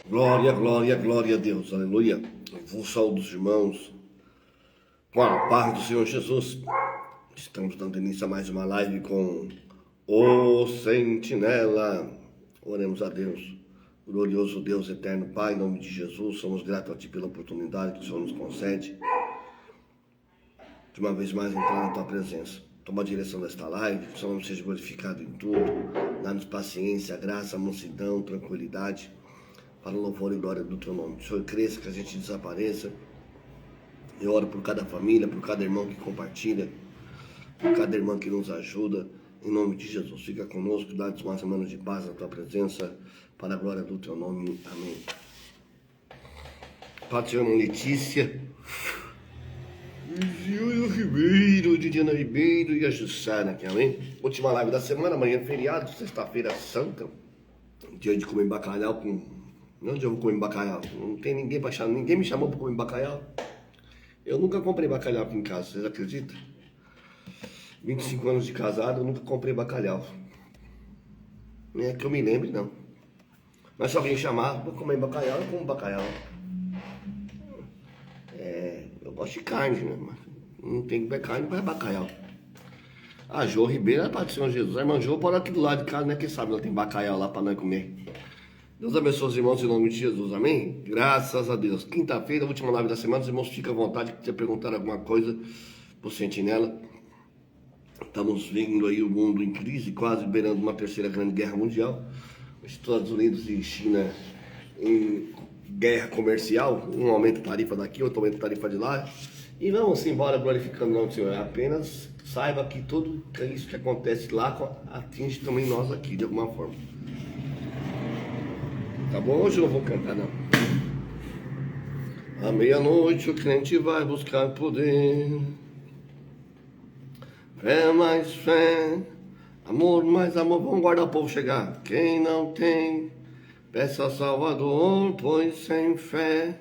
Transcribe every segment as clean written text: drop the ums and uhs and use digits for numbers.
Glória, glória, glória a Deus, aleluia. Eu vos saúdo os irmãos com a paz do Senhor Jesus. Estamos dando início a mais uma live com o Sentinela. Oremos a Deus, glorioso Deus eterno Pai, em nome de Jesus. Somos gratos a Ti pela oportunidade que o Senhor nos concede de uma vez mais entrar na Tua presença. Toma a direção desta live, que o Senhor seja glorificado em tudo. Dá-nos paciência, graça, mansidão, tranquilidade, para o louvor e glória do Teu nome. Que o Senhor cresça, que a gente desapareça. Eu oro por cada família, por cada irmão que compartilha, por cada irmã que nos ajuda. Em nome de Jesus, fica conosco, dá-nos uma semana de paz na Tua presença, para a glória do Teu nome. Amém. Patriana Letícia, Júlio Ribeiro, Didiana Ribeiro e a Jussara aqui, amém? Última live da semana, amanhã é feriado, sexta-feira santa, dia de comer bacalhau com... Onde eu vou comer bacalhau? Não tem ninguém pra chamar, ninguém me chamou pra comer bacalhau. Eu nunca comprei bacalhau aqui em casa, vocês acreditam? 25 anos de casado, eu nunca comprei bacalhau. Nem é que eu me lembre, não. Mas se alguém chamar, vou comer bacalhau, eu como bacalhau. Eu gosto de carne, né? Mas não tem que comer carne, mas é bacalhau. A Jô Ribeiro é para o Senhor Jesus. A irmã Jô pode aqui do lado de casa, né? Quem sabe ela tem bacalhau lá para nós comer. Deus abençoe os irmãos em nome de Jesus, amém? Graças a Deus. Quinta-feira, última live da semana, os irmãos ficam à vontade de perguntar alguma coisa pro Sentinela. Estamos vendo aí o mundo em crise, quase beirando uma terceira grande guerra mundial. Estados Unidos e China em guerra comercial, um aumenta a tarifa daqui, outro aumenta a tarifa de lá. E vamos embora glorificando o nome do Senhor. Apenas saiba que tudo isso que acontece lá atinge também nós aqui, de alguma forma. Tá bom? Hoje eu não vou cantar, não. À meia-noite o crente vai buscar poder. Fé mais fé, amor mais amor. Vamos guardar o povo chegar. Quem não tem, peça ao Salvador, pois sem fé,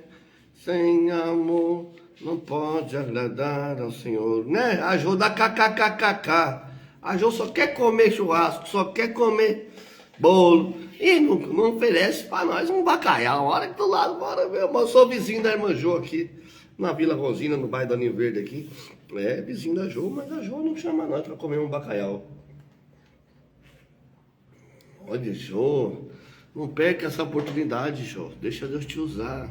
sem amor, não pode agradar ao Senhor. Né? A Jô da kkkk. A Jô só quer comer churrasco, só quer comer bolo. E não oferece para nós um bacalhau. Hora que do lado, bora ver. Eu sou vizinho da irmã Jô aqui, na Vila Rosina, no bairro do Aninho Verde aqui. É vizinho da Jô, mas a Jô não chama nós para comer um bacalhau. Olha, Jô, não perca essa oportunidade, Jô. Deixa Deus te usar.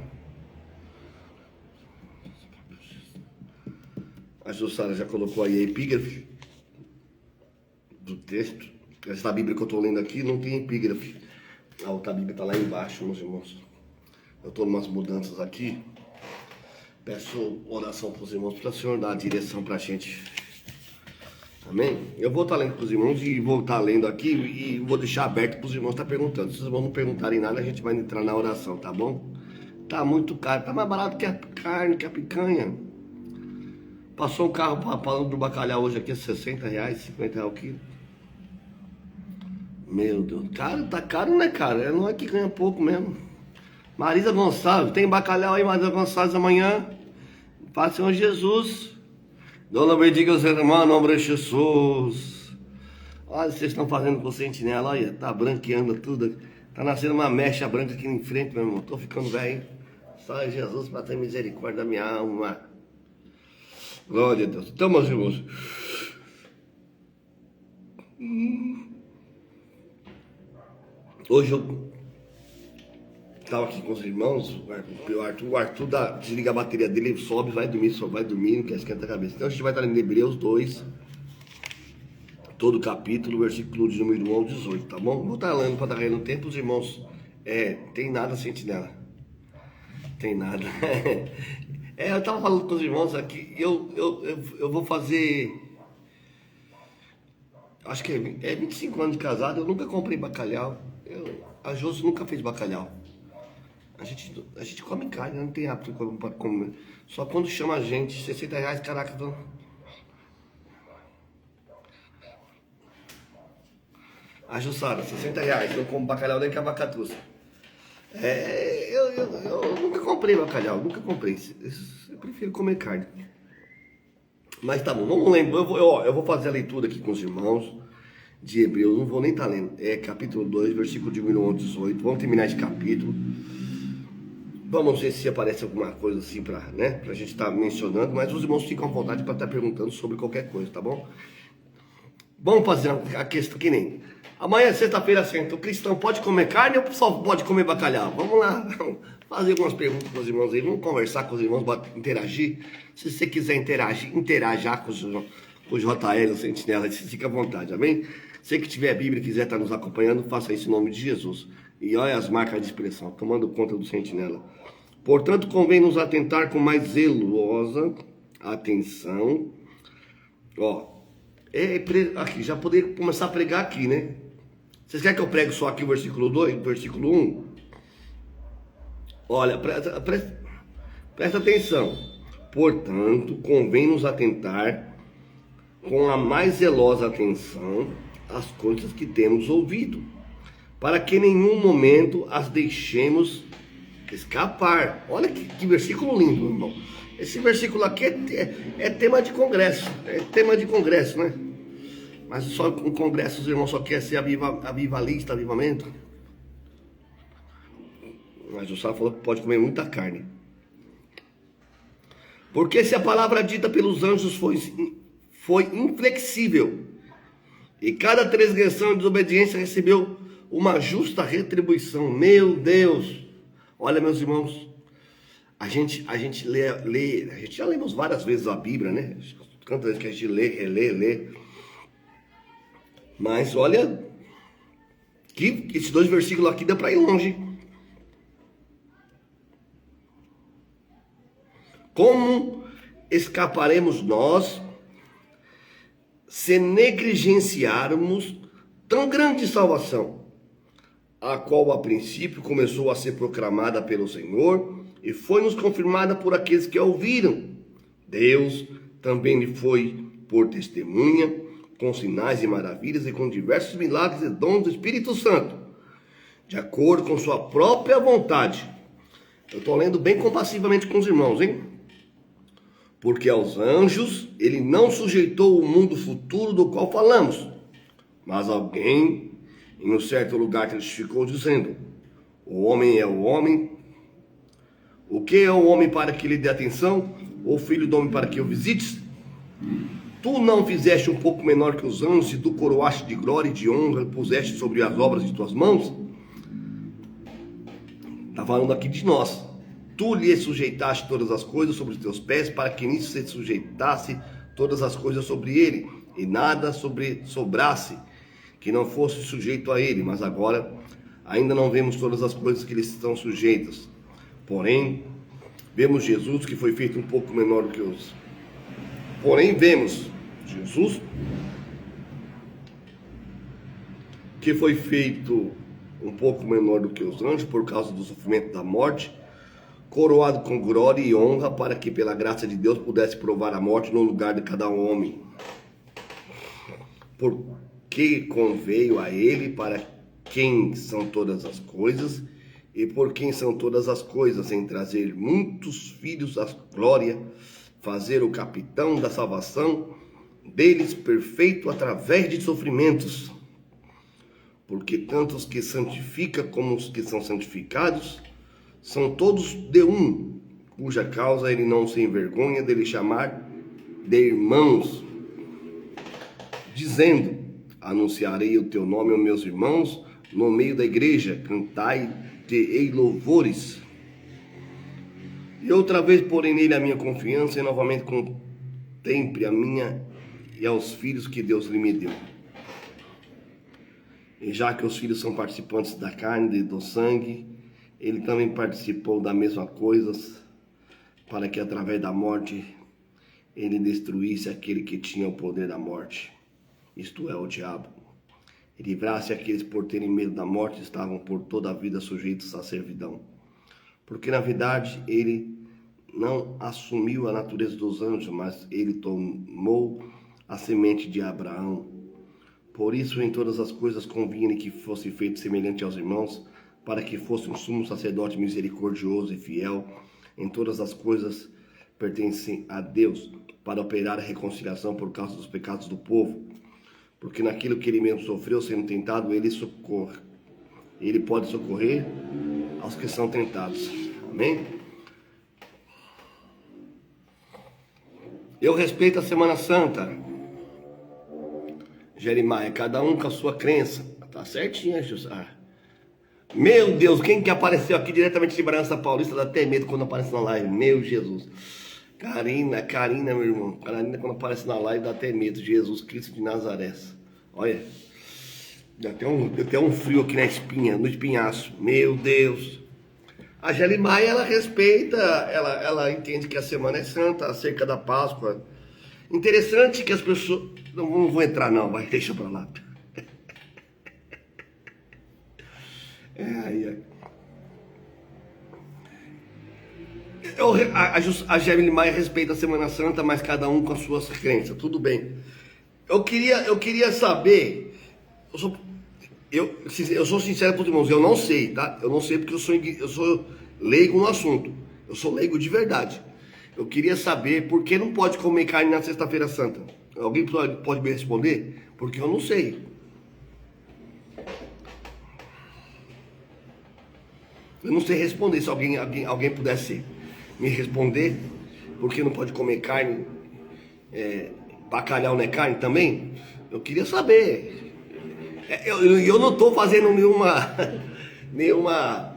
A Jussara já colocou aí a epígrafe do texto. Essa Bíblia que eu estou lendo aqui não tem epígrafe. A outra Bíblia está lá embaixo, meus irmãos. Eu estou em umas mudanças aqui. Peço oração para os irmãos, para o Senhor dar a direção para a gente. Amém? Eu vou estar lendo para os irmãos e vou estar lendo aqui e vou deixar aberto para os irmãos estar perguntando. Se os irmãos não perguntarem nada, a gente vai entrar na oração, tá bom? Tá muito caro, tá mais barato que a carne, que a picanha. Passou um carro falando do bacalhau hoje aqui, R$60, R$50 o quilo. Meu Deus, cara, tá caro, né, cara? É nós que ganha pouco mesmo. Marisa Gonçalves, tem bacalhau aí, Marisa Gonçalves, amanhã? Paz do Senhor Jesus. Dona bendiga os irmãos, em nome de Jesus. Olha, vocês estão fazendo com o Sentinela, olha, tá branqueando tudo. Tá nascendo uma mecha branca aqui em frente, meu irmão. Tô ficando velho. Só Jesus para ter misericórdia da minha alma. Glória a Deus. Então, meus irmãos. Hoje eu estava aqui com os irmãos, o Arthur desliga a bateria dele, sobe, vai dormir, só vai dormir, não quer esquentar a cabeça. Então a gente vai estar lendo Hebreus 2, todo o capítulo, versículo de número 1 ao 18, tá bom? Vou estar lendo para dar no tempo, os irmãos, tem nada, Sentinela, tem nada. Eu estava falando com os irmãos aqui, eu vou fazer, acho que é 25 anos de casado, eu nunca comprei bacalhau. A Josi nunca fez bacalhau. A gente come carne, não tem hábito para comer. Só quando chama a gente, R$60, caraca. Tô... A Jussara, R$60, não como bacalhau nem que a vacatuça. Eu nunca comprei bacalhau, nunca comprei. Eu prefiro comer carne. Mas tá bom, vamos lembrar. Eu vou fazer a leitura aqui com os irmãos de Hebreus, não vou nem estar lendo. É capítulo 2, versículo de 1 ao 18. Vamos terminar esse capítulo. Vamos ver se aparece alguma coisa assim pra gente estar mencionando, mas os irmãos ficam à vontade para estar perguntando sobre qualquer coisa, tá bom? Vamos fazer a questão que nem... Amanhã, sexta-feira santa, o cristão pode comer carne ou só pode comer bacalhau? Vamos lá, fazer algumas perguntas com os irmãos aí, vamos conversar com os irmãos, interagir. Se você quiser interajar com o JL, o Sentinela, fica à vontade, amém? Se que tiver a Bíblia e quiser estar nos acompanhando, faça isso em nome de Jesus. E olha as marcas de expressão, tomando conta do Sentinela. Portanto, convém nos atentar com mais zelosa atenção. Aqui, já poder começar a pregar aqui, né? Vocês querem que eu pregue só aqui o versículo 2, versículo 1? Olha, presta atenção. Portanto, convém nos atentar com a mais zelosa atenção às coisas que temos ouvido, para que em nenhum momento as deixemos escapar. Olha que versículo lindo, irmão. Esse versículo aqui é tema de congresso. É tema de congresso, né? Mas só com congresso os irmãos só querem ser avivalista, avivamento. Mas o Sá falou que pode comer muita carne. Porque se a palavra dita pelos anjos foi inflexível, e cada transgressão e desobediência recebeu uma justa retribuição. Meu Deus! Olha, meus irmãos, a gente já lemos várias vezes a Bíblia, né? Quantas vezes que a gente lê. Mas olha, que esses 2 versículos aqui dá para ir longe. Como escaparemos nós se negligenciarmos tão grande salvação, a qual a princípio começou a ser proclamada pelo Senhor e foi-nos confirmada por aqueles que a ouviram? Deus também lhe foi por testemunha, com sinais e maravilhas e com diversos milagres e dons do Espírito Santo, de acordo com sua própria vontade. Eu estou lendo bem compassivamente com os irmãos, hein? Porque aos anjos ele não sujeitou o mundo futuro do qual falamos, mas alguém em um certo lugar testificou dizendo: o homem é o homem. O que é o homem para que lhe dê atenção? Ou o filho do homem para que o visites? Tu não fizeste um pouco menor que os anjos, e tu coroaste de glória e de honra, e puseste sobre as obras de tuas mãos? Está falando aqui de nós. Tu lhe sujeitaste todas as coisas sobre os teus pés, para que nisso se sujeitasse todas as coisas sobre ele, e nada sobrasse que não fosse sujeito a ele. Mas agora ainda não vemos todas as coisas que lhe estão sujeitas. Porém, vemos Jesus que foi feito um pouco menor do que os... Porém, vemos Jesus que foi feito um pouco menor do que os anjos por causa do sofrimento da morte, coroado com glória e honra, para que pela graça de Deus pudesse provar a morte no lugar de cada homem. Porque conveio a ele para quem são todas as coisas, e por quem são todas as coisas, em trazer muitos filhos à glória, fazer o capitão da salvação deles perfeito através de sofrimentos. Porque tanto os que santifica como os que são santificados são todos de um, cuja causa ele não se envergonha de lhe chamar de irmãos, dizendo: anunciarei o teu nome aos meus irmãos no meio da igreja, cantai-te louvores. E outra vez porém nele a minha confiança, e novamente contemple a minha e aos filhos que Deus lhe me deu. E já que os filhos são participantes da carne e do sangue, ele também participou da mesma coisa, para que através da morte ele destruísse aquele que tinha o poder da morte, isto é, o diabo, e livrasse aqueles por terem medo da morte estavam por toda a vida sujeitos à servidão. Porque na verdade ele não assumiu a natureza dos anjos, mas ele tomou a semente de Abraão. Por isso em todas as coisas convinha que fosse feito semelhante aos irmãos, para que fosse um sumo sacerdote misericordioso e fiel em todas as coisas pertencem a Deus, para operar a reconciliação por causa dos pecados do povo. Porque naquilo que ele mesmo sofreu sendo tentado, ele pode socorrer aos que são tentados. Amém? Eu respeito a Semana Santa. Jeremias, cada um com a sua crença. Tá certinho, Jussara. Meu Deus, quem que apareceu aqui diretamente de Bragança Paulista dá até medo quando aparece na live. Meu Jesus. Karina, meu irmão. Karina, quando aparece na live dá até medo. Jesus Cristo de Nazaré. Olha. Deu até um frio aqui na espinha, no espinhaço. Meu Deus. A Jeremias, ela respeita, ela entende que a Semana é Santa, acerca da Páscoa. Interessante que as pessoas... Não vou entrar não, vai, deixa pra lá. A Jeremias respeita a Semana Santa, mas cada um com as suas crenças, tudo bem. Eu queria saber, eu sou sincero para os irmãos, eu não sei, tá? Eu não sei porque eu sou leigo no assunto, eu sou leigo de verdade. Eu queria saber por que não pode comer carne na Sexta-feira Santa. Alguém pode me responder? Porque eu não sei. Eu não sei responder. Se alguém pudesse me responder, por que não pode comer carne? Bacalhau não é carne também? Eu queria saber. Eu não estou fazendo nenhuma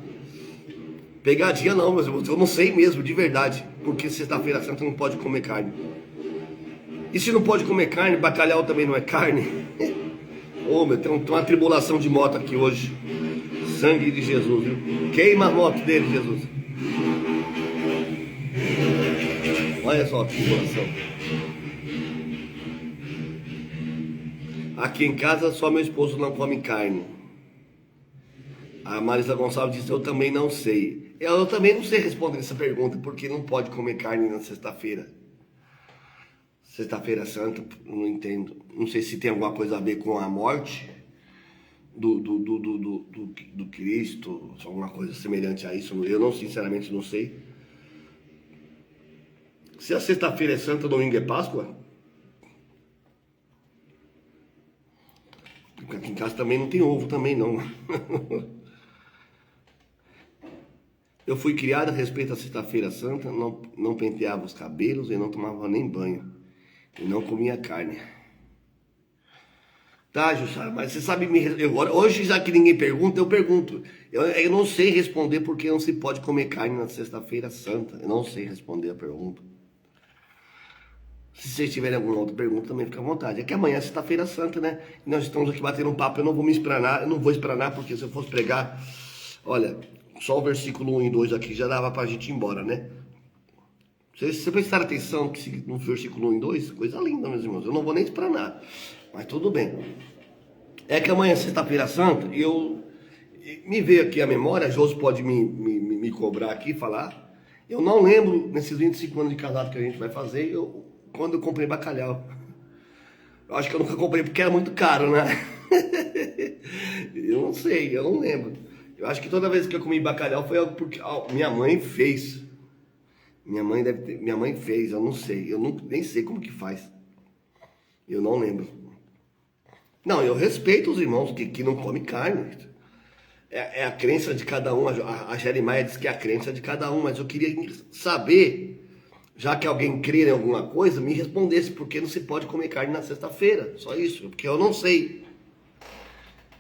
pegadinha não, meus irmãos. Eu não sei mesmo, de verdade, porque Sexta-feira Santa não pode comer carne. E se não pode comer carne, bacalhau também não é carne? Ô, meu, tem uma tribulação de moto aqui hoje. Sangue de Jesus, viu? Queima a moto dele, Jesus. Olha só a tribulação. Aqui em casa só meu esposo não come carne. A Marisa Gonçalves disse, eu também não sei. Eu também não sei responder essa pergunta, porque não pode comer carne na sexta-feira. Sexta-feira Santa, não entendo. Não sei se tem alguma coisa a ver com a morte do Cristo, alguma coisa semelhante a isso. Eu não, sinceramente, não sei. Se a sexta-feira é Santa, domingo é Páscoa? Porque aqui em casa também não tem ovo, também não. Eu fui criado a respeito da Sexta-feira Santa, não penteava os cabelos e não tomava nem banho. E não comia carne. Tá, Jussara, mas você sabe hoje, já que ninguém pergunta, eu pergunto. Eu não sei responder porque não se pode comer carne na Sexta-feira Santa. Eu não sei responder a pergunta. Se vocês tiverem alguma outra pergunta, também fica à vontade. É que amanhã é Sexta-feira Santa, né? E nós estamos aqui batendo um papo. Eu não vou me espranar, eu não vou espranar, porque se eu fosse pregar... Olha, só o versículo 1 e 2 aqui já dava pra gente ir embora, né? Se você prestar atenção no versículo 1 e 2, coisa linda, meus irmãos. Eu não vou nem espranar, mas tudo bem. É que amanhã é Sexta-feira Santa e me veio aqui a memória, a Josi pode me cobrar aqui, falar. Eu não lembro, nesses 25 anos de casado que a gente vai fazer, quando eu comprei bacalhau. Eu acho que eu nunca comprei porque era muito caro, né? Eu não sei, eu não lembro. Eu acho que toda vez que eu comi bacalhau foi algo porque minha mãe fez. Minha mãe fez, eu não sei. Nem sei como que faz. Eu não lembro. Não, eu respeito os irmãos que não comem carne. É a crença de cada um. A Jeremias disse que é a crença de cada um. Mas eu queria saber, já que alguém crê em alguma coisa, me respondesse por que não se pode comer carne na sexta-feira. Só isso, porque eu não sei.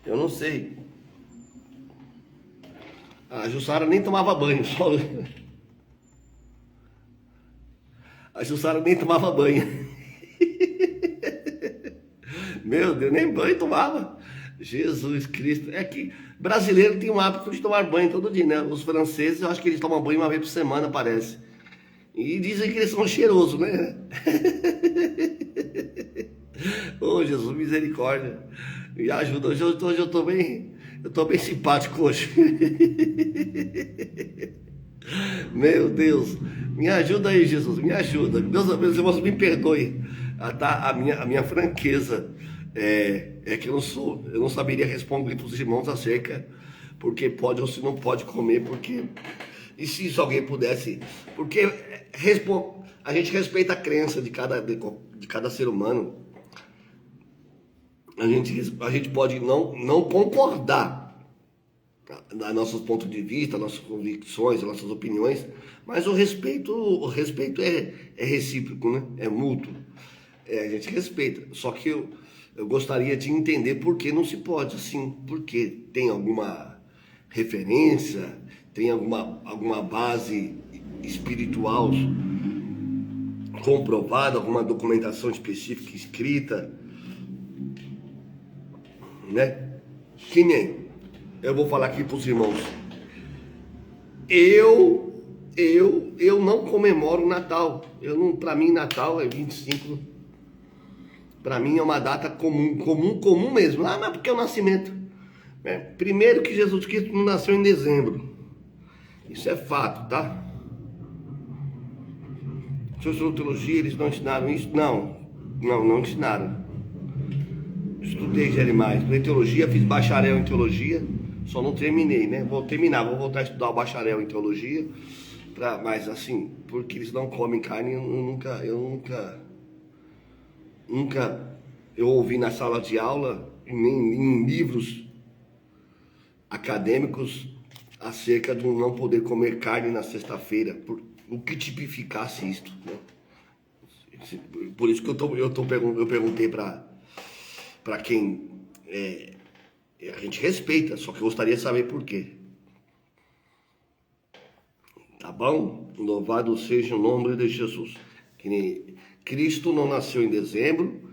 Eu não sei. A Jussara nem tomava banho, só... A Jussara nem tomava banho. Meu Deus, nem banho tomava. Jesus Cristo. É que brasileiro tem o hábito de tomar banho todo dia, né? Os franceses, eu acho que eles tomam banho uma vez por semana, parece. E dizem que eles são cheirosos, né? Oh, Jesus, misericórdia. Me ajuda. Hoje eu tô bem simpático hoje. Meu Deus, me ajuda aí, Jesus, me ajuda. Meus irmãos, me perdoe a minha franqueza. É que eu não saberia responder para os irmãos acerca porque pode ou se não pode comer, porque... E se alguém pudesse... Porque a gente respeita a crença de cada ser humano. A gente pode não concordar. a nossos pontos de vista, nossas convicções, nossas opiniões, mas o respeito é recíproco, né? É mútuo. A gente respeita. Só que eu gostaria de entender por que não se pode assim. Porque tem alguma referência, tem alguma base espiritual comprovada, alguma documentação específica escrita, né? Que nem eu vou falar aqui para os irmãos. Eu não comemoro o Natal. Para mim Natal é 25. Para mim é uma data comum mesmo. Ah, mas porque é o nascimento. Primeiro que Jesus Cristo não nasceu em dezembro. Isso é fato, tá? Se eu sou teologia, eles não ensinaram isso? Não ensinaram. Estudei Jeremias, estudei teologia, fiz bacharel em teologia, só não terminei, né? Vou voltar a estudar o bacharel em teologia, mas assim, porque eles não comem carne, eu ouvi na sala de aula, nem em livros acadêmicos, acerca de não poder comer carne na sexta-feira, o que tipificasse isto, né? Por isso que eu perguntei para quem a gente respeita, só que eu gostaria de saber por quê. Tá bom? Louvado seja o nome de Jesus. Que Cristo não nasceu em dezembro.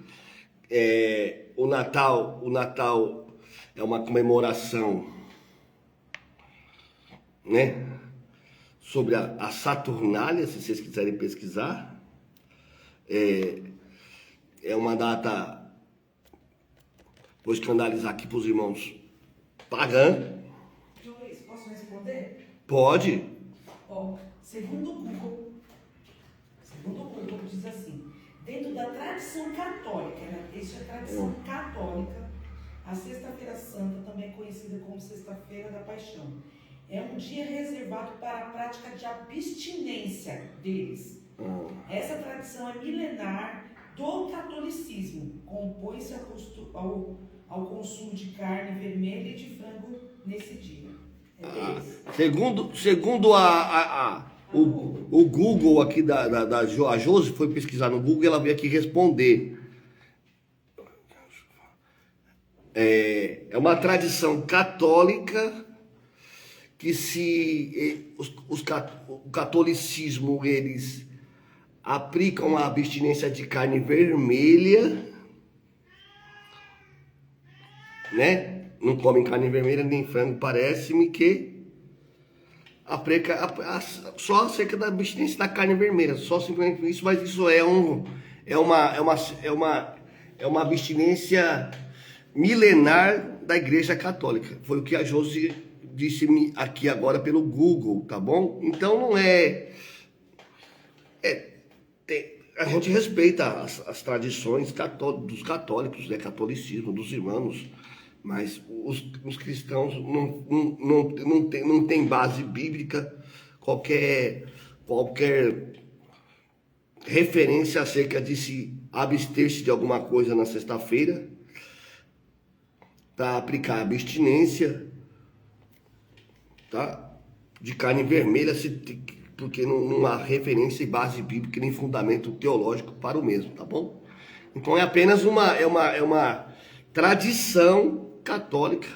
O Natal é uma comemoração, né? Sobre a Saturnália, se vocês quiserem pesquisar. É uma data, vou escandalizar aqui para os irmãos, pagã. João Luiz, posso responder? Pode. Ó, segundo o Google diz assim, dentro da tradição católica, né? Isso é tradição católica, a Sexta-feira Santa, também conhecida como Sexta-feira da Paixão, é um dia reservado para a prática de abstinência deles. Essa tradição é milenar do catolicismo, compõe-se ao consumo de carne vermelha e de frango nesse dia. Segundo o Google aqui a Josi foi pesquisar no Google, ela veio aqui responder. É uma tradição católica que o catolicismo, eles aplicam a abstinência de carne vermelha, né? Não comem carne vermelha nem frango, parece-me que só acerca da abstinência da carne vermelha, só simplesmente isso, mas isso é uma abstinência milenar da Igreja Católica. Foi o que a Josi disse-me aqui agora pelo Google, tá bom? Então não a gente respeita as tradições dos católicos, né? Catolicismo, dos irmãos, mas os cristãos não tem base bíblica, qualquer referência acerca de se abster-se de alguma coisa na sexta-feira, para aplicar abstinência, tá? De carne vermelha, porque não há referência e base bíblica nem fundamento teológico para o mesmo, tá bom? Então é apenas uma tradição católica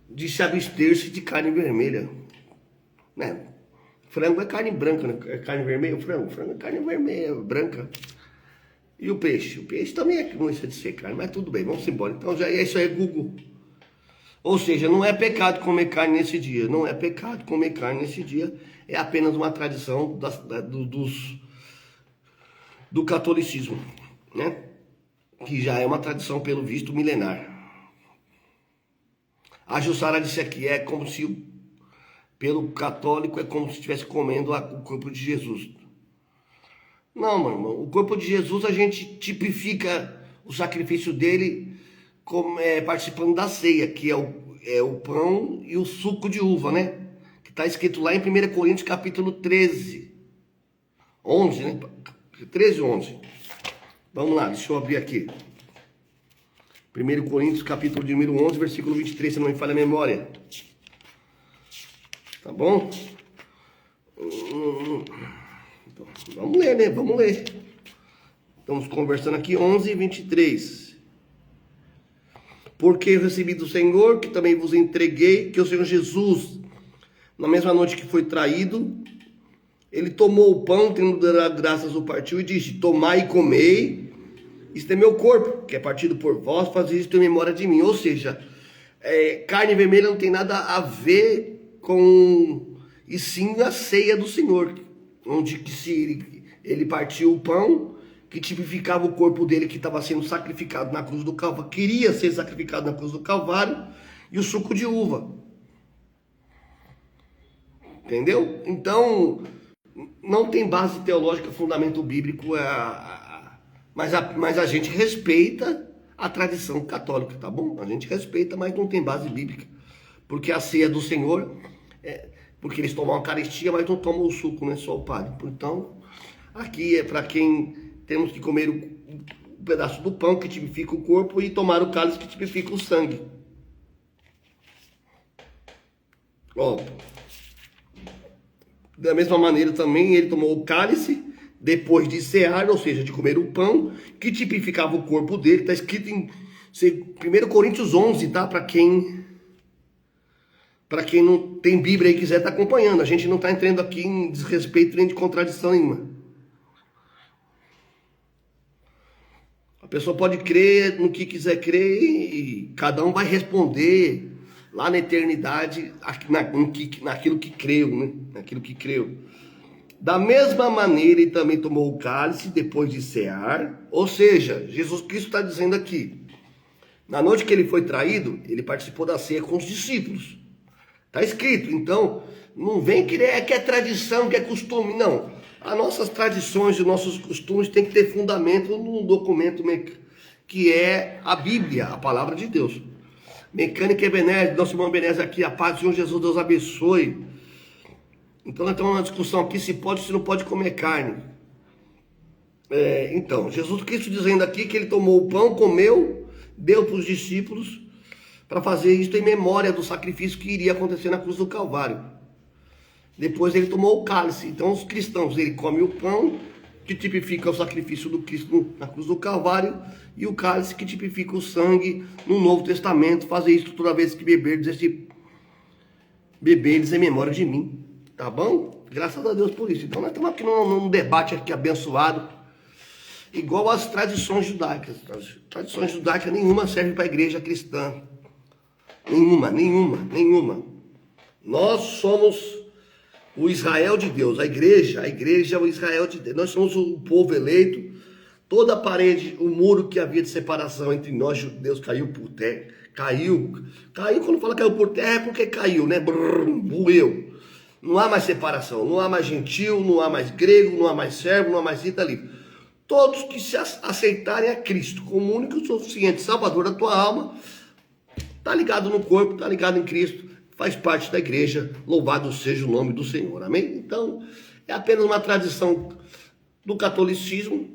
de se abster-se de carne vermelha, né? Frango é carne branca, né? É carne vermelha, frango é carne vermelha, branca. E o peixe? O peixe também não deixa de ser carne, mas tudo bem, vamos embora. Então já isso aí é Google. Ou seja, não é pecado comer carne nesse dia. Não é pecado comer carne nesse dia. É apenas uma tradição do catolicismo, né? Que já é uma tradição, pelo visto, milenar. A Jussara disse aqui, pelo católico, é como se estivesse comendo o corpo de Jesus. Não, meu irmão, o corpo de Jesus a gente tipifica o sacrifício dele participando da ceia, que é o pão e o suco de uva, né? Que está escrito lá em 1 Coríntios capítulo 13, 11, né? 13, 11. Vamos lá, deixa eu abrir aqui. 1 Coríntios, capítulo de número 11, versículo 23, se não me falha a memória. Tá bom? Então, vamos ler, né? Vamos ler. Estamos conversando aqui, 11 e 23. Porque eu recebi do Senhor, que também vos entreguei, que o Senhor Jesus, na mesma noite que foi traído, ele tomou o pão, tendo dado graças, o partiu e disse: tomai e comei, isto é meu corpo, que é partido por vós, fazei isto em memória de mim. Ou seja, carne vermelha não tem nada a ver com, e sim a ceia do Senhor, onde que se ele partiu o pão, que tipificava o corpo dele que estava sendo sacrificado na cruz do Calvário, queria ser sacrificado na cruz do Calvário, e o suco de uva. Entendeu? Então, não tem base teológica, fundamento bíblico, mas a gente respeita a tradição católica, tá bom? A gente respeita, mas não tem base bíblica. Porque a ceia do Senhor, porque eles tomam a Eucaristia, mas não tomam o suco, né? Só o padre. Então, aqui é para quem temos que comer um pedaço do pão que tipifica o corpo e tomar o cálice que tipifica o sangue. Ó, da mesma maneira também ele tomou o cálice depois de cear, ou seja, de comer o pão que tipificava o corpo dele. Está escrito em 1 Coríntios 11, tá? Para quem não tem Bíblia e quiser estar acompanhando. A gente não está entrando aqui em desrespeito nem de contradição nenhuma. A pessoa pode crer no que quiser crer e cada um vai responder lá na eternidade naquilo que creu, né? Naquilo que creu. Da mesma maneira, ele também tomou o cálice depois de cear. Ou seja, Jesus Cristo está dizendo aqui, na noite que ele foi traído, ele participou da ceia com os discípulos. Está escrito. Então, não vem querer que é tradição, que é costume. Não. As nossas tradições e os nossos costumes têm que ter fundamento num documento que é a Bíblia, a palavra de Deus. Mecânica Ebenezer, nosso irmão Ebenezer aqui, a paz do Senhor Jesus, Deus abençoe. Então nós estamos numa discussão aqui se pode ou se não pode comer carne. Então, Jesus Cristo dizendo aqui que ele tomou o pão, comeu, deu para os discípulos para fazer isso em memória do sacrifício que iria acontecer na cruz do Calvário. Depois ele tomou o cálice. Então os cristãos, ele come o pão, que tipifica o sacrifício do Cristo na cruz do Calvário, e o cálice que tipifica o sangue no Novo Testamento. Fazer isso toda vez que beberdes em memória de mim. Tá bom? Graças a Deus por isso. Então nós estamos aqui num debate aqui abençoado, igual às tradições judaicas. As tradições judaicas nenhuma serve para a igreja cristã. Nenhuma. Nós somos o Israel de Deus. A igreja é o Israel de Deus. Nós somos o povo eleito. Toda a parede, o muro que havia de separação entre nós judeus caiu por terra. Caiu, quando fala caiu por terra é porque caiu, né? Bueu. Não há mais separação, não há mais gentil, não há mais grego, não há mais servo, não há mais italino. Todos que se aceitarem a Cristo como único e suficiente Salvador da tua alma, está ligado no corpo, está ligado em Cristo, faz parte da igreja, louvado seja o nome do Senhor, amém? Então, é apenas uma tradição do catolicismo,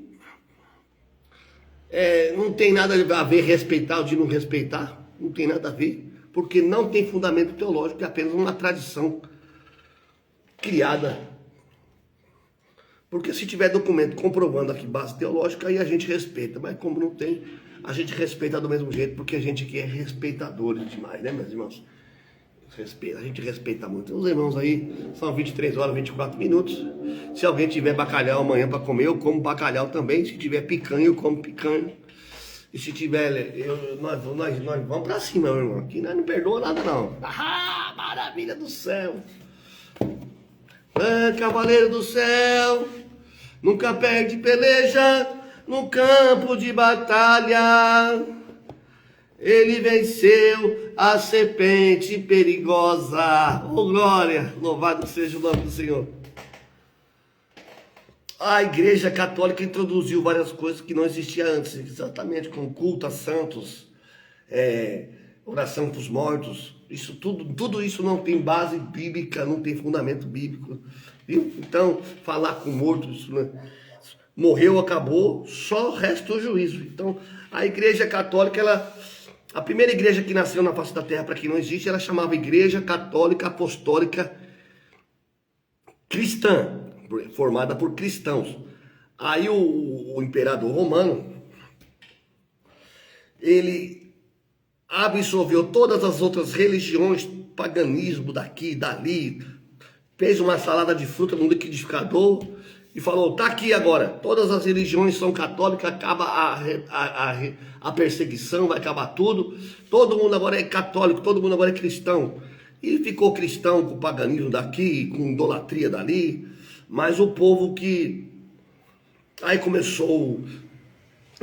não tem nada a ver respeitar ou de não respeitar, não tem nada a ver, porque não tem fundamento teológico, é apenas uma tradição criada. Porque se tiver documento comprovando aqui base teológica, aí a gente respeita, mas como não tem, a gente respeita do mesmo jeito, porque a gente aqui é respeitadores demais, né, meus irmãos? A gente respeita muito. Os irmãos aí, são 23 horas, 24 minutos. Se alguém tiver bacalhau amanhã para comer, eu como bacalhau também. Se tiver picanha, eu como picanha. E se tiver, nós vamos para cima, meu irmão. Aqui nós não perdoa nada, não. Ah, maravilha do céu. Cavaleiro do céu, nunca perde peleja no campo de batalha. Ele venceu a serpente perigosa. Oh, glória! Louvado seja o nome do Senhor. A Igreja Católica introduziu várias coisas que não existiam antes, exatamente, como culto a santos, oração para os mortos. Isso tudo isso não tem base bíblica, não tem fundamento bíblico, viu? Então, falar com mortos, né? Morreu, acabou, só resta o juízo. Então, a Igreja Católica, ela A primeira igreja que nasceu na face da terra, para quem não existe, ela chamava Igreja Católica Apostólica Cristã, formada por cristãos. Aí o imperador romano, ele absorveu todas as outras religiões, paganismo daqui e dali, fez uma salada de fruta no liquidificador e falou, tá aqui agora, todas as religiões são católicas, acaba a perseguição, vai acabar tudo, todo mundo agora é católico, todo mundo agora é cristão. E ficou cristão com o paganismo daqui, com idolatria dali, mas o povo que... Aí começou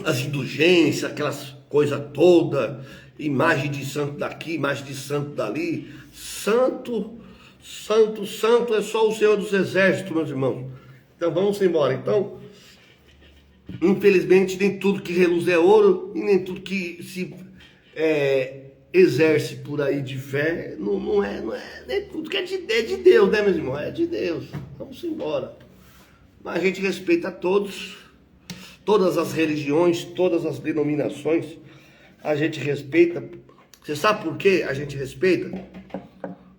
as indulgências, aquelas coisas todas, imagem de santo daqui, imagem de santo dali. Santo, santo, santo é só o Senhor dos Exércitos, meus irmãos. Então vamos embora. Então, infelizmente, nem tudo que reluz é ouro, e nem tudo que se exerce por aí de fé, não é nem tudo que é de Deus, né, meus irmãos? É de Deus. Vamos embora. Mas a gente respeita todos, todas as religiões, todas as denominações, a gente respeita. Você sabe por que a gente respeita?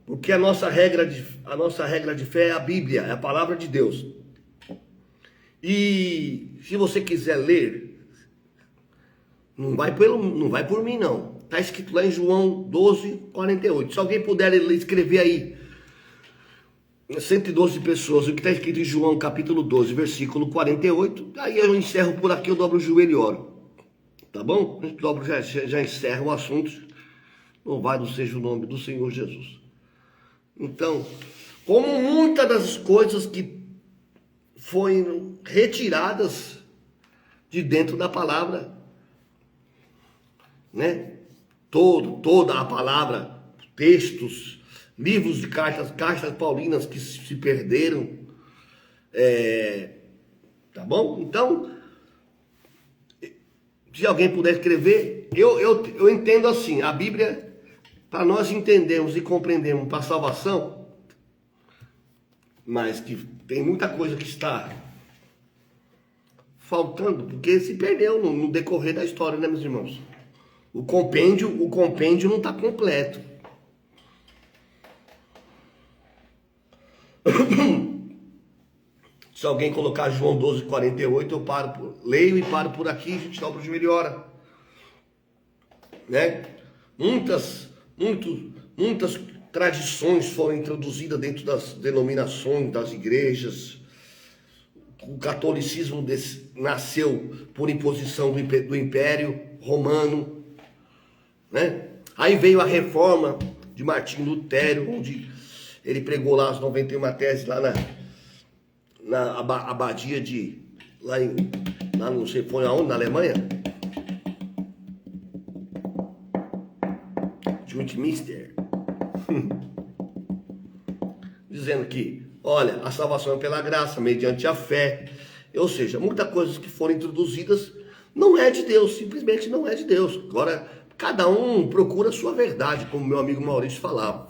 Porque a nossa regra de fé é a Bíblia, é a palavra de Deus. E se você quiser ler, não vai por mim não. Está escrito lá em João 12:48. Se alguém puder escrever aí, 112 pessoas, o que está escrito em João capítulo 12, versículo 48, aí eu encerro por aqui, eu dobro o joelho e oro. Tá bom? A gente dobra, já encerra o assunto. Louvado seja o nome do Senhor Jesus. Então, como muitas das coisas que foram retiradas de dentro da palavra, né? Toda a palavra, textos, livros de cartas paulinas que se perderam, tá bom? Então, se alguém puder escrever, eu entendo assim, a Bíblia, para nós entendermos e compreendermos para a salvação, mas que tem muita coisa que está faltando, porque se perdeu no decorrer da história, né, meus irmãos? O compêndio não está completo. Se alguém colocar João 12:48, eu leio e paro por aqui, a gente dobra o joelho e ora. Né? Muitas tradições foram introduzidas dentro das denominações, das igrejas. O catolicismo nasceu por imposição do Império Romano. Né? Aí veio a reforma de Martinho Lutero, onde ele pregou lá as 91 teses lá na abadia de... Lá não sei, foi aonde? Na Alemanha? De Westminster. Dizendo que, olha, a salvação é pela graça, mediante a fé. Ou seja, muitas coisas que foram introduzidas não é de Deus, simplesmente não é de Deus. Agora, cada um procura a sua verdade, como meu amigo Maurício fala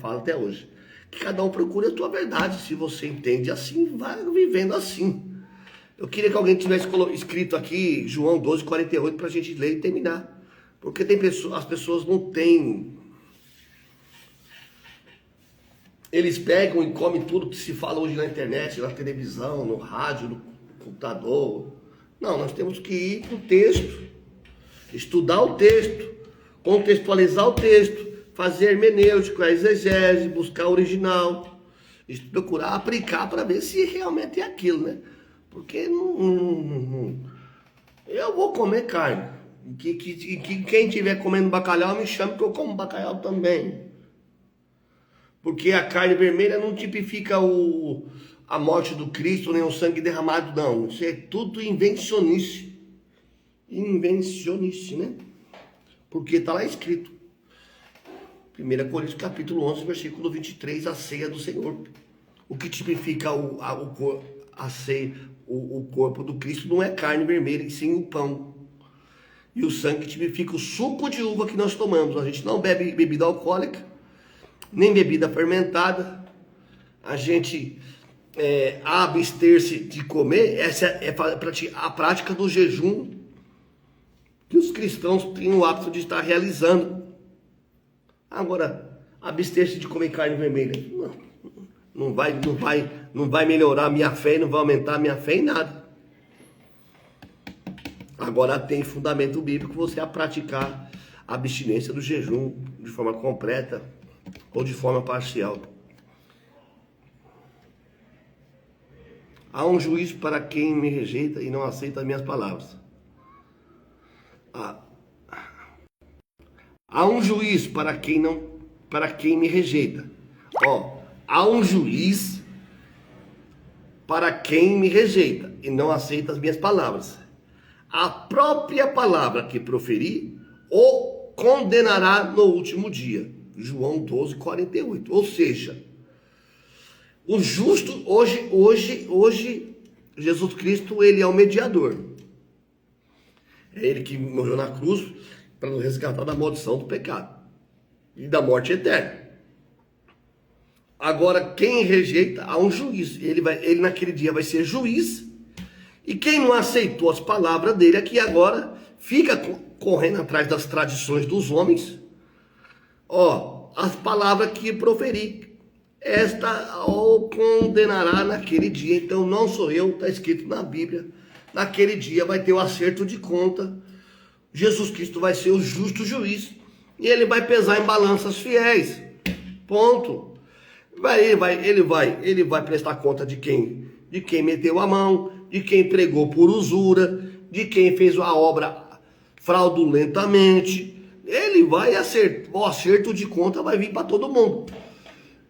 até hoje. Que cada um procure a sua verdade. Se você entende assim, vai vivendo assim. Eu queria que alguém tivesse escrito aqui João 12:48 para a gente ler e terminar. Porque as pessoas não têm... Eles pegam e comem tudo que se fala hoje na internet, na televisão, no rádio, no computador. Não, nós temos que ir para o texto, estudar o texto, contextualizar o texto, fazer hermenêutica, a exegese, buscar o original, procurar aplicar para ver se realmente é aquilo, né? Porque eu vou comer carne. Que quem estiver comendo bacalhau me chame que eu como bacalhau também. Porque a carne vermelha não tipifica a morte do Cristo, nem o sangue derramado, não. Isso é tudo invencionice. Invencionice, né? Porque está lá escrito. 1 Coríntios capítulo 11, versículo 23, a ceia do Senhor. O que tipifica a ceia, o corpo do Cristo não é carne vermelha, e sim o pão. E o sangue tipifica o suco de uva que nós tomamos. A gente não bebe bebida alcoólica, nem bebida fermentada. A gente abster-se de comer, essa é a prática do jejum que os cristãos têm o hábito de estar realizando. Agora, abster-se de comer carne vermelha. Não vai melhorar a minha fé, não vai aumentar a minha fé em nada. Agora tem fundamento bíblico você a praticar a abstinência do jejum de forma completa ou de forma parcial. Há um juiz para quem me rejeita e não aceita as minhas palavras. Há um juiz para quem me rejeita. Há um juiz para quem me rejeita e não aceita as minhas palavras. A própria palavra que proferi o condenará no último dia. João 12, 48. Ou seja, o justo, hoje, Jesus Cristo, ele é o mediador. É ele que morreu na cruz para nos resgatar da maldição do pecado e da morte eterna. Agora, quem rejeita, há um juiz. Ele naquele dia vai ser juiz. E quem não aceitou as palavras dele aqui agora, fica correndo atrás das tradições dos homens. As palavras que proferi, esta o condenará naquele dia. Então não sou eu, está escrito na Bíblia. Naquele dia vai ter o acerto de conta. Jesus Cristo vai ser o justo juiz. E ele vai pesar em balanças fiéis. Ponto. Ele vai prestar conta de quem meteu a mão, de quem pregou por usura, de quem fez a obra fraudulentamente. Ele vai acertar, o acerto de conta vai vir para todo mundo.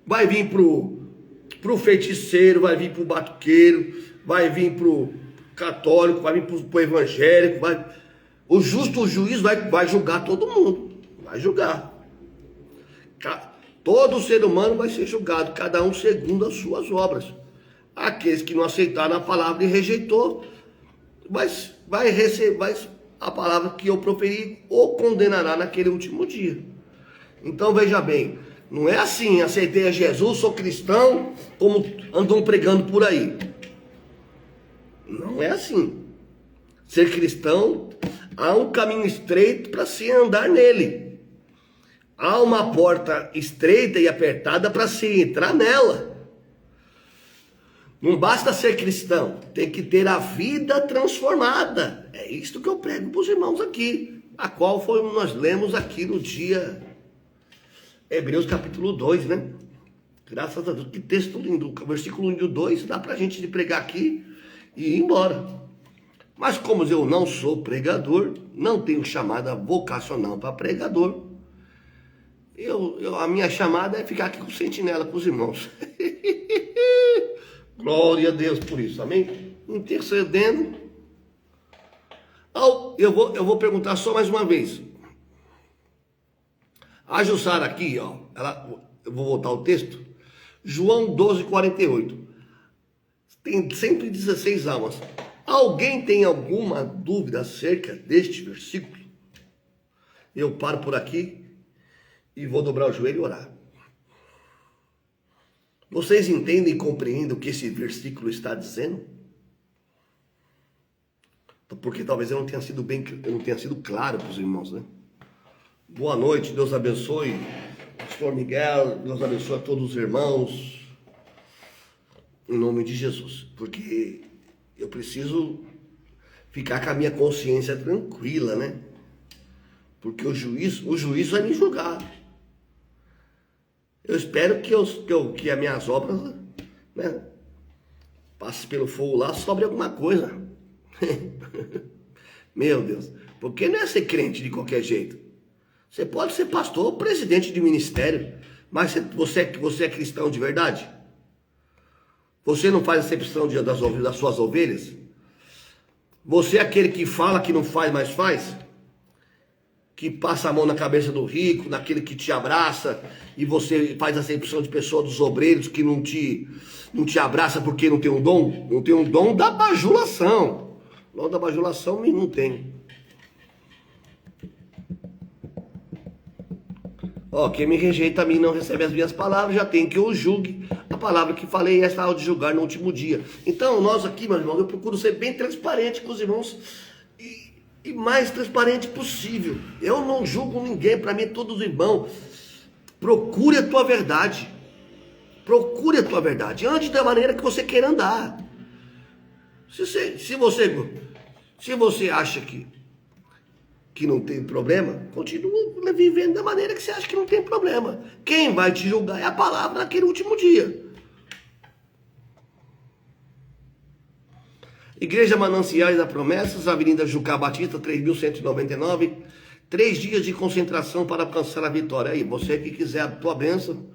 Vai vir pro feiticeiro, vai vir pro batuqueiro, vai vir pro católico, vai vir pro evangélico, o justo juiz vai julgar todo mundo. Vai julgar. Todo ser humano vai ser julgado, cada um segundo as suas obras. Aqueles que não aceitaram a palavra e rejeitou, vai receber a palavra que eu proferi ou condenará naquele último dia. Então veja bem, não é assim, aceitei a Jesus, sou cristão, como andam pregando por aí. Não é assim. Ser cristão, há um caminho estreito para se andar nele. Há uma porta estreita e apertada para se entrar nela. Não basta ser cristão, tem que ter a vida transformada. É isso que eu prego para os irmãos aqui, a qual nós lemos aqui no dia Hebreus capítulo 2, né? Graças a Deus, que texto lindo. Versículo 1 e 2, dá para a gente pregar aqui e ir embora. Mas como eu não sou pregador, não tenho chamada vocacional para pregador, a minha chamada é ficar aqui com sentinela com os irmãos. Glória a Deus por isso, amém? Intercedendo. Eu vou perguntar só mais uma vez. A Jussara aqui, eu vou voltar ao texto. João 12, 48. Tem 116 almas. Alguém tem alguma dúvida acerca deste versículo? Eu paro por aqui e vou dobrar o joelho e orar. Vocês entendem e compreendem o que esse versículo está dizendo? Porque talvez eu não tenha sido claro para os irmãos, né? Boa noite, Deus abençoe o pastor Miguel, Deus abençoe a todos os irmãos, em nome de Jesus, porque eu preciso ficar com a minha consciência tranquila, né? Porque o juiz vai me julgar. Eu espero que as minhas obras, né, passe pelo fogo lá, sobre alguma coisa. Meu Deus, porque não é ser crente de qualquer jeito. Você pode ser pastor ou presidente de ministério, mas você é cristão de verdade? Você não faz acepção das suas ovelhas? Você é aquele que fala que não faz, mas faz? Que passa a mão na cabeça do rico, naquele que te abraça, e você faz acepção de pessoa dos obreiros que não te abraça porque não tem um dom? Não tem um dom da bajulação. O dom da bajulação não tem. Quem me rejeita a mim não recebe as minhas palavras, já tem que eu julgue a palavra que falei, esta hora de julgar no último dia. Então, nós aqui, meus irmãos, eu procuro ser bem transparente com os irmãos e mais transparente possível. Eu não julgo ninguém, para mim todos irmãos. Procure a tua verdade. Procure a tua verdade. Ande da maneira que você queira andar. Se você acha que não tem problema, continue vivendo da maneira que você acha que não tem problema. Quem vai te julgar é a palavra naquele último dia. Igreja Mananciais da Promessas, Avenida Jucá Batista, 3.199. 3 dias de concentração para alcançar a vitória. Aí, você que quiser a tua bênção,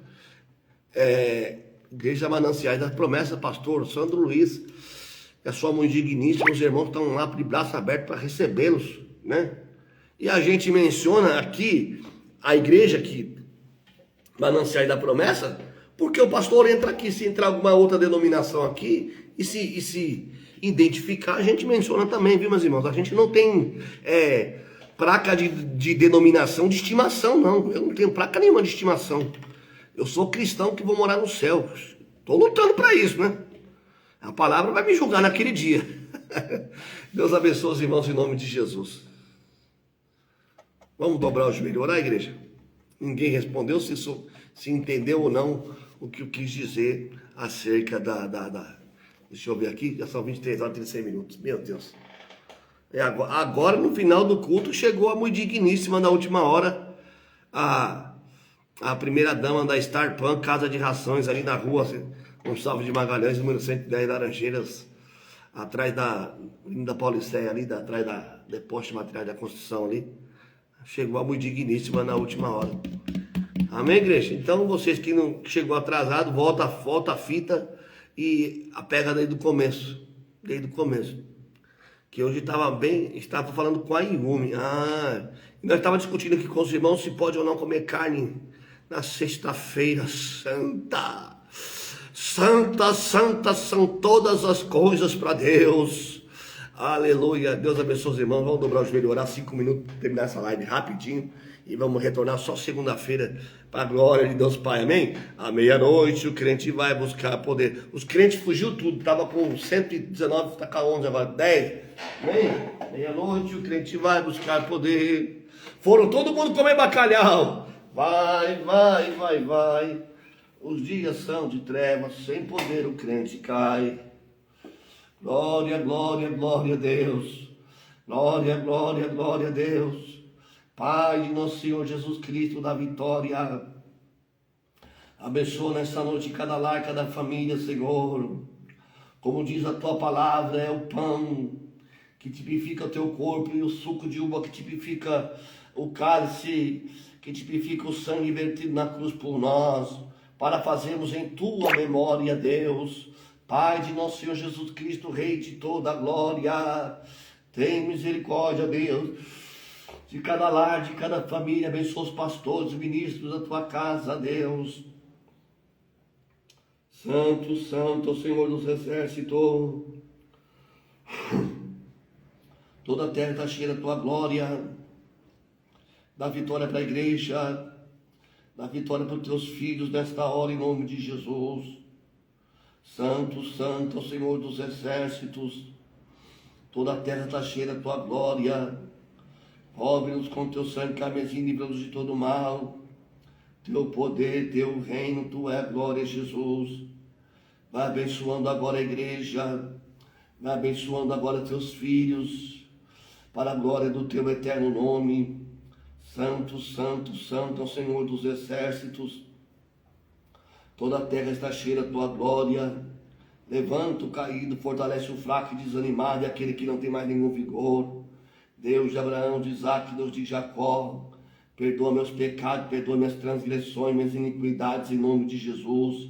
Igreja Mananciais da Promessas, pastor Sandro Luiz, e a sua mãe digníssima, os irmãos estão lá de braço aberto para recebê-los, né? E a gente menciona aqui a igreja aqui, Mananciais da Promessa, porque o pastor entra aqui, se entrar alguma outra denominação aqui, e se identificar, a gente menciona também, viu, meus irmãos? A gente não tem placa de denominação de estimação, não. Eu não tenho placa nenhuma de estimação. Eu sou cristão que vou morar no céu. Estou lutando para isso, né? A palavra vai me julgar naquele dia. Deus abençoe os irmãos em nome de Jesus. Vamos dobrar o joelho e orar, igreja? Ninguém respondeu se entendeu ou não o que eu quis dizer acerca Deixa eu ver aqui, já são 23 horas e 36 minutos. Meu Deus. Agora, no final do culto, chegou a muito digníssima na última hora, a primeira dama da Star Pan, Casa de Rações, ali na rua Gonçalves de Magalhães, número 110, Laranjeiras, atrás da Pauliceia, ali, atrás da depósito de materiais da construção ali. Chegou a muito digníssima na última hora. Amém, igreja? Então, vocês que não chegou atrasado, volta a fita e pega desde o começo. Desde o começo. Que hoje estava falando com a Iume. E nós estávamos discutindo aqui com os irmãos se pode ou não comer carne na sexta-feira santa. Santa, santa são todas as coisas para Deus. Aleluia. Deus abençoe os irmãos. Vamos dobrar o joelho e orar 5 minutos, terminar essa live rapidinho. E vamos retornar só segunda-feira para a glória de Deus Pai, amém? À meia-noite o crente vai buscar poder. Os crentes fugiu tudo, estava com 119, está com 11 agora, 10. Amém? Meia-noite o crente vai buscar poder. Foram todo mundo comer bacalhau. Vai. Os dias são de trevas, sem poder o crente cai. Glória, glória, glória a Deus. Glória, glória, glória a Deus. Pai de nosso Senhor Jesus Cristo da vitória, abençoa nessa noite cada lar, cada família, Senhor. Como diz a tua palavra, é o pão que tipifica o teu corpo e o suco de uva que tipifica o cálice, que tipifica o sangue vertido na cruz por nós, para fazermos em tua memória, Deus. Pai de nosso Senhor Jesus Cristo, Rei de toda a glória, tem misericórdia, Deus, de cada lar, de cada família. Abençoa os pastores, ministros da tua casa, Deus. Santo, santo, Senhor dos exércitos. Toda a terra está cheia da tua glória. Dá vitória para a igreja. Dá vitória para os teus filhos nesta hora, em nome de Jesus. Santo, santo, Senhor dos exércitos. Toda a terra está cheia da tua glória. Cobre-nos com teu sangue carmesim, livra-nos de todo mal. Teu poder, teu reino, tu é glória, Jesus. Vai abençoando agora a igreja. Vai abençoando agora teus filhos. Para a glória do teu eterno nome. Santo, santo, santo é o Senhor dos exércitos. Toda a terra está cheia da tua glória. Levanta o caído, fortalece o fraco e desanimado, e aquele que não tem mais nenhum vigor. Deus de Abraão, de Isaac, Deus de Jacó, perdoa meus pecados, perdoa minhas transgressões, minhas iniquidades, em nome de Jesus.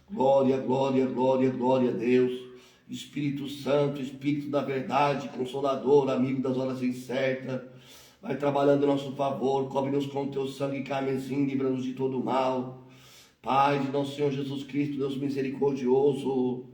Glória, glória, glória, glória a Deus. Espírito Santo, Espírito da verdade, Consolador, amigo das horas incertas, vai trabalhando em nosso favor, cobre-nos com teu sangue carmesim, livra-nos de todo mal. Pai de nosso Senhor Jesus Cristo, Deus misericordioso,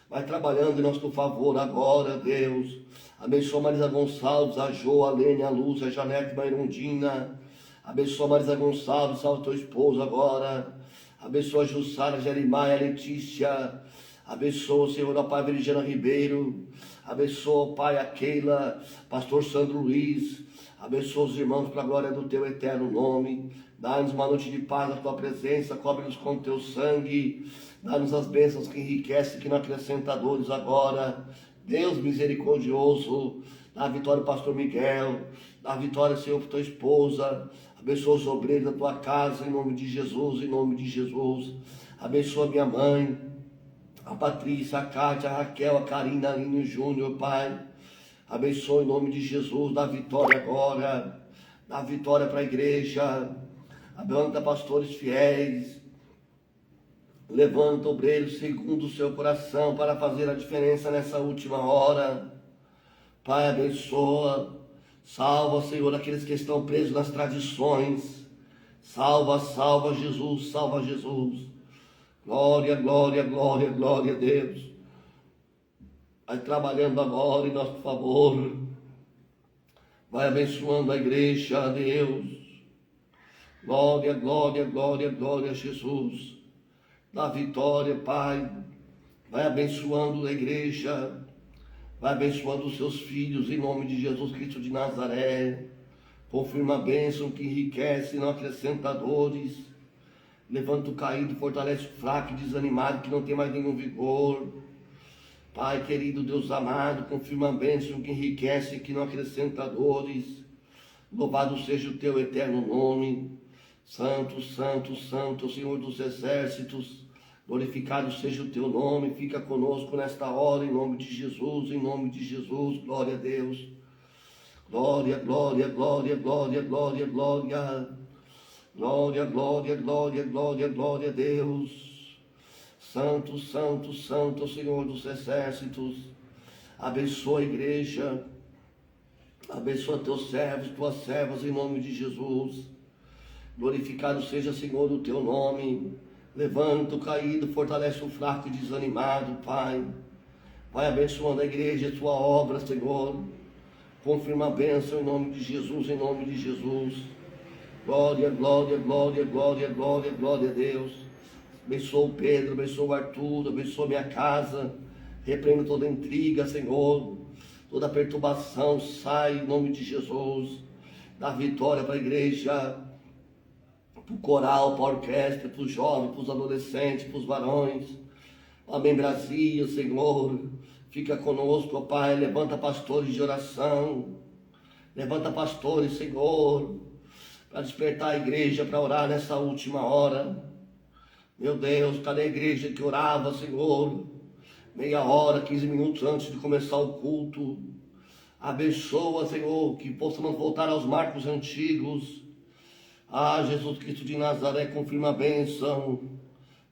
vai trabalhando em nosso favor agora, Deus. Abençoa Marisa Gonçalves, a Jo, a Lene, a Luz, a Janete, a Irundina. Abençoa Marisa Gonçalves, salve teu esposo agora. Abençoa a Jussara, a Jerimai, a Letícia. Abençoa, Senhor, ó Pai, Veridiana Ribeiro. Abençoa, Pai, a Keila, pastor Sandro Luiz. Abençoa os irmãos para a glória do teu eterno nome. Dá-nos uma noite de paz na tua presença, cobre-nos com o teu sangue. Dá-nos as bênçãos que enriquecem, que não acrescenta dores agora. Deus misericordioso, dá a vitória ao pastor Miguel, dá a vitória, Senhor, para tua esposa. Abençoa os obreiros da tua casa, em nome de Jesus, em nome de Jesus. Abençoa minha mãe, a Patrícia, a Cátia, a Raquel, a Karina, a Aline, o Júnior, Pai. Abençoa em nome de Jesus, dá vitória agora, dá vitória para a igreja. Levanta pastores fiéis, levanta obreiros segundo o seu coração para fazer a diferença nessa última hora. Pai, abençoa, salva, Senhor, aqueles que estão presos nas tradições. Salva, salva Jesus, salva Jesus. Glória, glória, glória, glória a Deus. Vai trabalhando agora em nosso favor. Vai abençoando a igreja, a Deus. Glória, glória, glória, glória a Jesus. Dá vitória, Pai. Vai abençoando a igreja. Vai abençoando os seus filhos em nome de Jesus Cristo de Nazaré. Confirma a bênção que enriquece e não acrescenta dores. Levanta o caído, fortalece o fraco e desanimado que não tem mais nenhum vigor. Pai querido, Deus amado, confirma a bênção que enriquece e que não acrescenta dores. Louvado seja o teu eterno nome. Santo, santo, santo, Senhor dos exércitos. Glorificado seja o teu nome. Fica conosco nesta hora, em nome de Jesus, em nome de Jesus. Glória a Deus. Glória, glória, glória, glória, glória, glória. Glória, glória, glória, glória, glória a Deus. Santo, santo, santo, Senhor dos exércitos. Abençoa a igreja. Abençoa teus servos, tuas servas, em nome de Jesus. Glorificado seja, Senhor, o teu nome. Levanta o caído, fortalece o fraco e desanimado, Pai. Vai abençoando a igreja e a tua obra, Senhor. Confirma a bênção em nome de Jesus, em nome de Jesus. Glória, glória, glória, glória, glória, glória a Deus. Abençoa o Pedro, abençoa o Arthur, abençoa minha casa. Repreendo toda intriga, Senhor. Toda perturbação sai em nome de Jesus. Dá vitória para a igreja, para o coral, para a orquestra, para os jovens, para os adolescentes, para os varões. A membrazia, Senhor. Fica conosco, ó Pai. Levanta pastores de oração. Levanta pastores, Senhor, para despertar a igreja para orar nessa última hora. Meu Deus, cadê a igreja que orava, Senhor? Meia hora, 15 minutos antes de começar o culto. Abençoa, Senhor, que possamos voltar aos marcos antigos. Ah, Jesus Cristo de Nazaré, confirma a bênção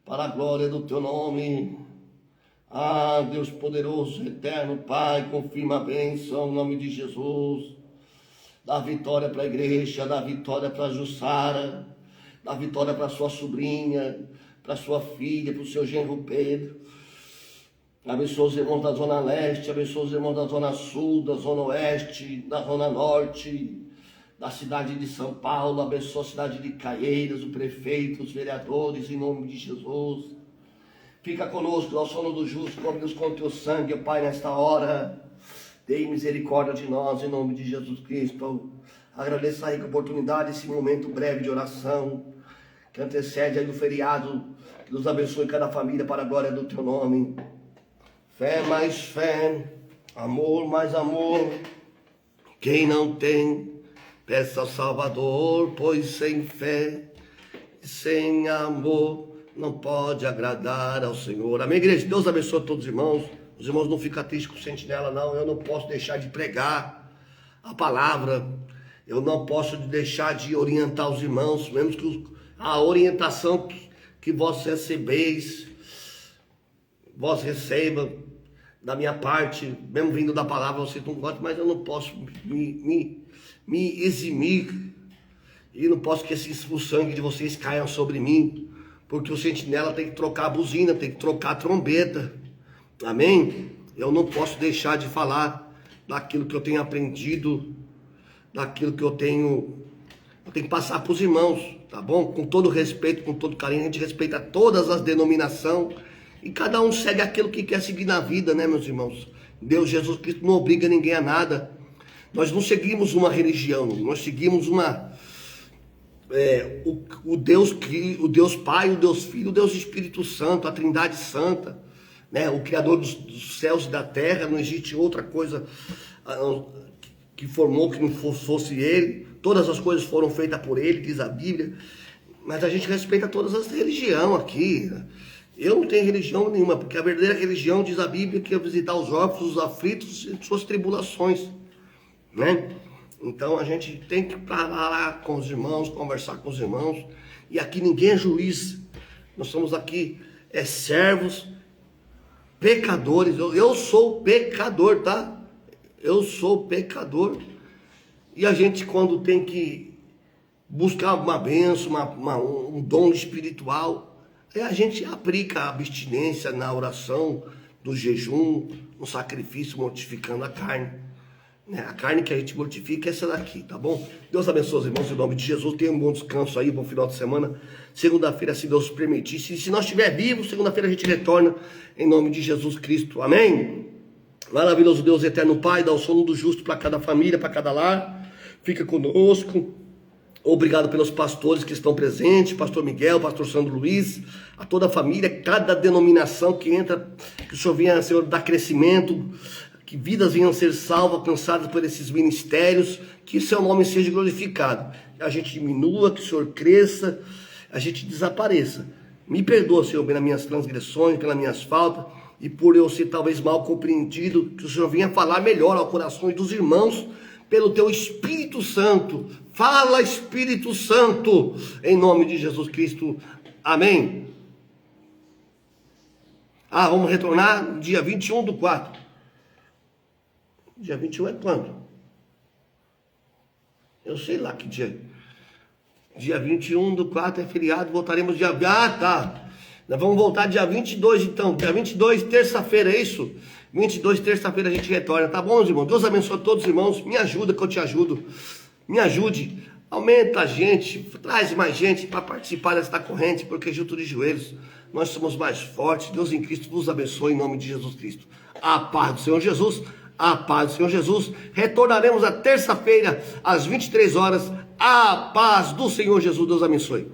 para a glória do teu nome. Ah, Deus poderoso, eterno Pai, confirma a bênção em nome de Jesus. Dá vitória para a igreja, dá vitória para a Jussara, dá vitória para a sua sobrinha, para a sua filha, para o seu genro Pedro. Abençoa os irmãos da Zona Leste, abençoa os irmãos da Zona Sul, da Zona Oeste, da Zona Norte, da cidade de São Paulo. Abençoa a cidade de Caieiras, o prefeito, os vereadores, em nome de Jesus. Fica conosco, ao sono do justo, cobre-nos com o teu sangue, Pai, nesta hora. Dei misericórdia de nós, em nome de Jesus Cristo. Agradeço a rica oportunidade, esse momento breve de oração, que antecede aí o feriado. Que nos abençoe cada família para a glória do teu nome. Fé mais fé, amor mais amor. Quem não tem, peça ao Salvador, pois sem fé e sem amor não pode agradar ao Senhor. Amém, igreja? Deus abençoe todos os irmãos. Os irmãos não ficam tristes com o sentinela, não. Eu não posso deixar de pregar a palavra. Eu não posso deixar de orientar os irmãos, mesmo que a orientação que vós recebeis, vós receba da minha parte, mesmo vindo da palavra, vocês não gostam, mas eu não posso me eximir e não posso que o sangue de vocês caia sobre mim, porque o sentinela tem que trocar a buzina, tem que trocar a trombeta. Amém? Eu não posso deixar de falar daquilo que eu tenho aprendido, daquilo que eu tenho que passar para os irmãos, tá bom? Com todo respeito, com todo carinho, a gente respeita todas as denominações E cada um segue aquilo que quer seguir na vida, né, meus irmãos? Deus, Jesus Cristo, não obriga ninguém a nada. Nós não seguimos uma religião, nós seguimos o Deus Pai, o Deus Filho, o Deus Espírito Santo, a Trindade Santa, né? O Criador dos céus e da terra. Não existe outra coisa que formou que não fosse Ele. Todas as coisas foram feitas por Ele, diz a Bíblia. Mas a gente respeita todas as religiões aqui. Eu não tenho religião nenhuma, porque a verdadeira religião, diz a Bíblia, que é visitar os órfãos, os aflitos e suas tribulações, né? Então a gente tem que parar com os irmãos, conversar com os irmãos. E aqui ninguém é juiz. Nós somos aqui servos, pecadores. Eu sou pecador, tá? Eu sou pecador. E a gente, quando tem que buscar uma bênção, um dom espiritual, a gente aplica a abstinência na oração, no jejum, no sacrifício, mortificando a carne. A carne que a gente mortifica é essa daqui, tá bom? Deus abençoe os irmãos em nome de Jesus. Tenha um bom descanso aí, bom final de semana. Segunda-feira, se Deus permitir. Se nós estiver vivos, segunda-feira a gente retorna em nome de Jesus Cristo. Amém? Maravilhoso Deus, eterno Pai, dá o sono do justo para cada família, para cada lar. Fica conosco. Obrigado pelos pastores que estão presentes, pastor Miguel, pastor Sandro Luiz, a toda a família, cada denominação que entra, que o Senhor venha, Senhor, dar crescimento, que vidas venham ser salvas, alcançadas por esses ministérios, que seu nome seja glorificado. A gente diminua, que o Senhor cresça, a gente desapareça. Me perdoa, Senhor, pelas minhas transgressões, pelas minhas faltas, e por eu ser talvez mal compreendido, que o Senhor venha falar melhor ao coração dos irmãos, pelo teu Espírito Santo. Fala, Espírito Santo, em nome de Jesus Cristo. Amém. Vamos retornar dia 21/4. Dia 21 é quando? Eu sei lá que dia. Dia 21/4 é feriado, voltaremos dia... tá. Nós vamos voltar dia 22 então. Dia 22, terça-feira, é isso? 22, terça-feira a gente retorna, tá bom, irmãos? Deus abençoe todos os irmãos. Me ajuda que eu te ajudo. Me ajude. Aumenta a gente. Traz mais gente para participar desta corrente, porque junto de joelhos nós somos mais fortes. Deus em Cristo vos abençoe em nome de Jesus Cristo. A paz do Senhor Jesus. A paz do Senhor Jesus. Retornaremos a terça-feira às 23 horas. A paz do Senhor Jesus. Deus abençoe.